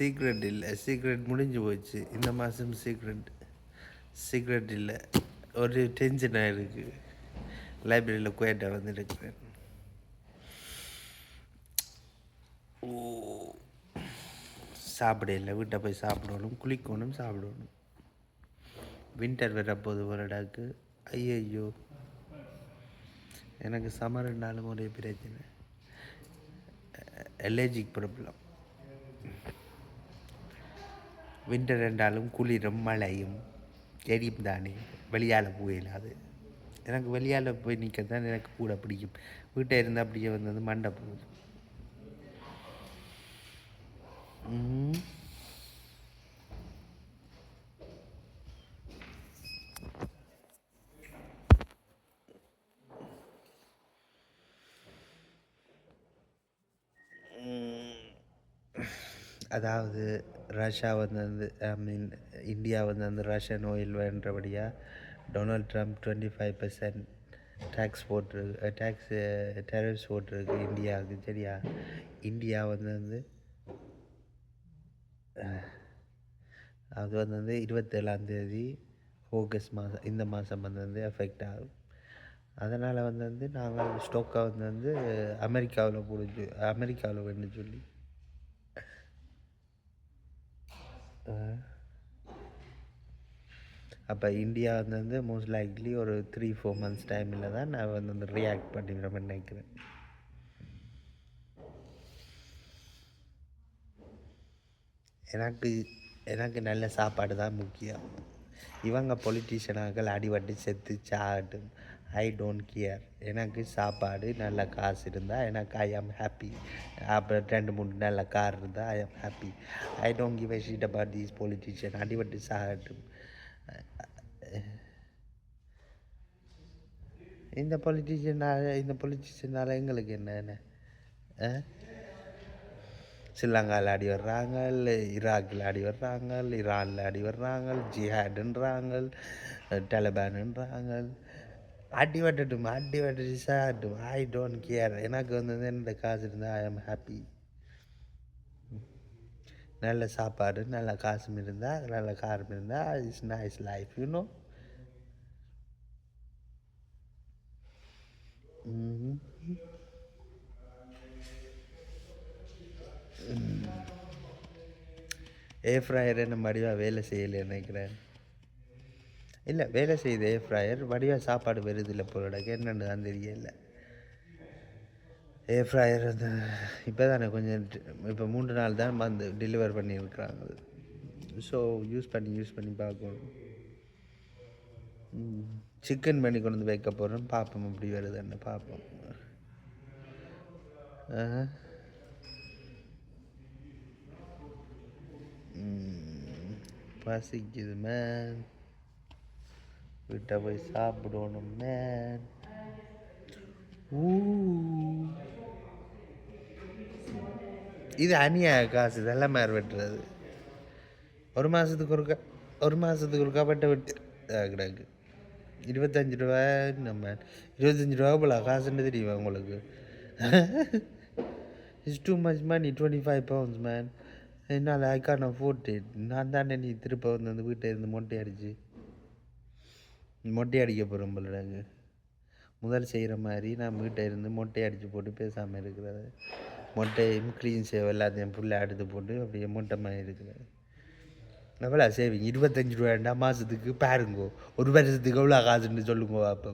Secret இல்லை, secret முடிஞ்சு போச்சு. இந்த மாதம் சீக்ரெட் இல்லை. ஒரு டென்ஷனாக இருக்குது. லைப்ரரியில் குவைட்டாக வந்துருக்கிறேன். ஓ, சாப்பிட இல்லை, வீட்டை போய் சாப்பிடணும், குளிக்கணும், சாப்பிடணும். வின்டர் வரப்போகுது வருடாக்கு. ஐயோ, எனக்கு சம்மர்னாலும் ஒரே பிரச்சனை, அலர்ஜிக் ப்ராப்ளம். வின்டர் என்றாலும் குளிரும் மழையும் தெரியும் தானே, வெளியால் போயிடாது. எனக்கு வெளியால் போய் நிற்க தான் எனக்கு கூட பிடிக்கும். வீட்டை இருந்தால் அப்படியே வந்தது மண்டை போகுது. அதாவது ரஷ்யா வந்து இந்தியா வந்து ரஷ்யன் ஆயில் வேண்டபடியாக டொனால்ட் ட்ரம்ப் 25% டேக்ஸ் டேரிஃப்ஸ் போட்டிருக்கு இந்தியாவுக்கு. சரியா, இந்தியா வந்து அது வந்து 27 ஆகஸ்ட் மாதம், இந்த மாதம் வந்து எஃபெக்ட் ஆகும். அதனால் வந்து நாங்கள் ஸ்டோக்கை வந்து அமெரிக்காவில் வேணும்னு சொல்லி அப்போ இந்தியா வந்து மோஸ்ட் லைக்லி ஒரு 3-4 months டைமில் தான் நான் வந்து ரியாக்ட் பண்ணிக்கிறேன் நினைக்கிறேன். எனக்கு நல்ல சாப்பாடு தான் முக்கியம். இவங்க பொலிட்டீஷியனாக்கள் அடிபட்டு செத்து சாகட்டும், ஐ டோன்ட் கேர். எனக்கு சாப்பாடு நல்ல காசு இருந்தால் எனக்கு ஐ ஆம் ஹாப்பி. அப்புறம் 2-3 நல்ல கார் இருந்தால் I am happy. I don't give a shit about these politician. அடிபட்டு சாகட்டும். இந்த பொலிட்டீஷியனால் எங்களுக்கு என்ன? ஸ்ரீலங்காவில் அடி வர்றாங்க, ஈராக்கில் அடி வர்றாங்க, ஈரானில் அடி வர்றாங்க, ஜிஹாடுன்றாங்க, டலிபானுன்றாங்க. அடி வெட்டுட்டு சாகட்டும், ஐ டோன்ட் கேர். எனக்கு வந்து என்னோட காசு இருந்தால் ஐ ஆம் ஹாப்பி. நல்ல சாப்பாடு, நல்ல காசும் இருந்தால், நல்ல காரம் இருந்தால், it's nice life, you know. Air fryer என்ன வடிவாக வேலை செய்யலை நினைக்கிறேன். இல்லை, வேலை செய்யுது ஏர் ஃப்ரையர், வடிவாக சாப்பாடு வருது இல்லை பொருளுக்கு, என்னென்னு தான் தெரியல. ஏர் ஃப்ரையர் வந்து இப்போ தானே கொஞ்சம், இப்போ 3 நாள் தான் வந்து டெலிவர் பண்ணியிருக்கிறாங்க. ஸோ யூஸ் பண்ணி பார்க்கணும். சிக்கன் பண்ணி கொண்டு வந்து வைக்க போகிறோம், பார்ப்போம் அப்படி வருதுன்னு பார்ப்போம். பசிக்குது மேன், வீட்டை போய் சாப்பிடணும் மேன். இது அநியாய காசு, இதெல்லாம் மேர் வெட்டுறது. ஒரு மாதத்துக்கு ஒருக்கா பட்ட வெட்டு கிடக்கு. 25 ரூபா. நம்ம 25 ரூபா போல காசுன்னு தெரியுமா உங்களுக்கு? It's too much money. 25 pounds man. என்னால் ஐ கான் அஃபோர்ட் இட். நான் தானே நீ திருப்ப வந்து வீட்டை இருந்து மொட்டை அடிக்க போகிறோம் போல. முதல் செய்கிற மாதிரி நான் வீட்டை இருந்து மொட்டை அடித்து போட்டு பேசாமல் இருக்கிறது. மொட்டையும் க்ளீன் சேவ் எல்லாத்தையும் ஃபுல்லாக எடுத்து போட்டு அப்படியே மொட்டை மாதிரி இருக்கிறது. எவ்வளோ சேவிங்? 25 ரூபாண்டா மாதத்துக்கு பாருங்கோ. ஒரு வருஷத்துக்கு எவ்வளோ காசுன்னு சொல்லுங்கோ. அப்போ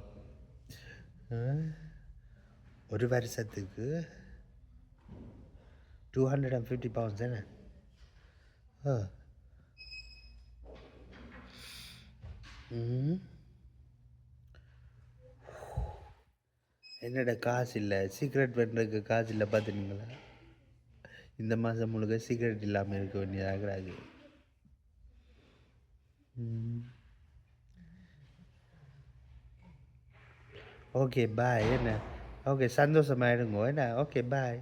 ஒரு வருஷத்துக்கு 250 pounds தானே? என்னோட காசு இல்லை, சீக்ரெட் பண்ணுறதுக்கு காசு இல்லை. பார்த்துனீங்களா? இந்த மாதம் முழுக்க சீக்ரெட் இல்லாமல் இருக்க வேண்டியதாகிறாது. Okay bye. என்ன? ஓகே, சந்தோஷமாயிடுங்க என்ன? Okay bye.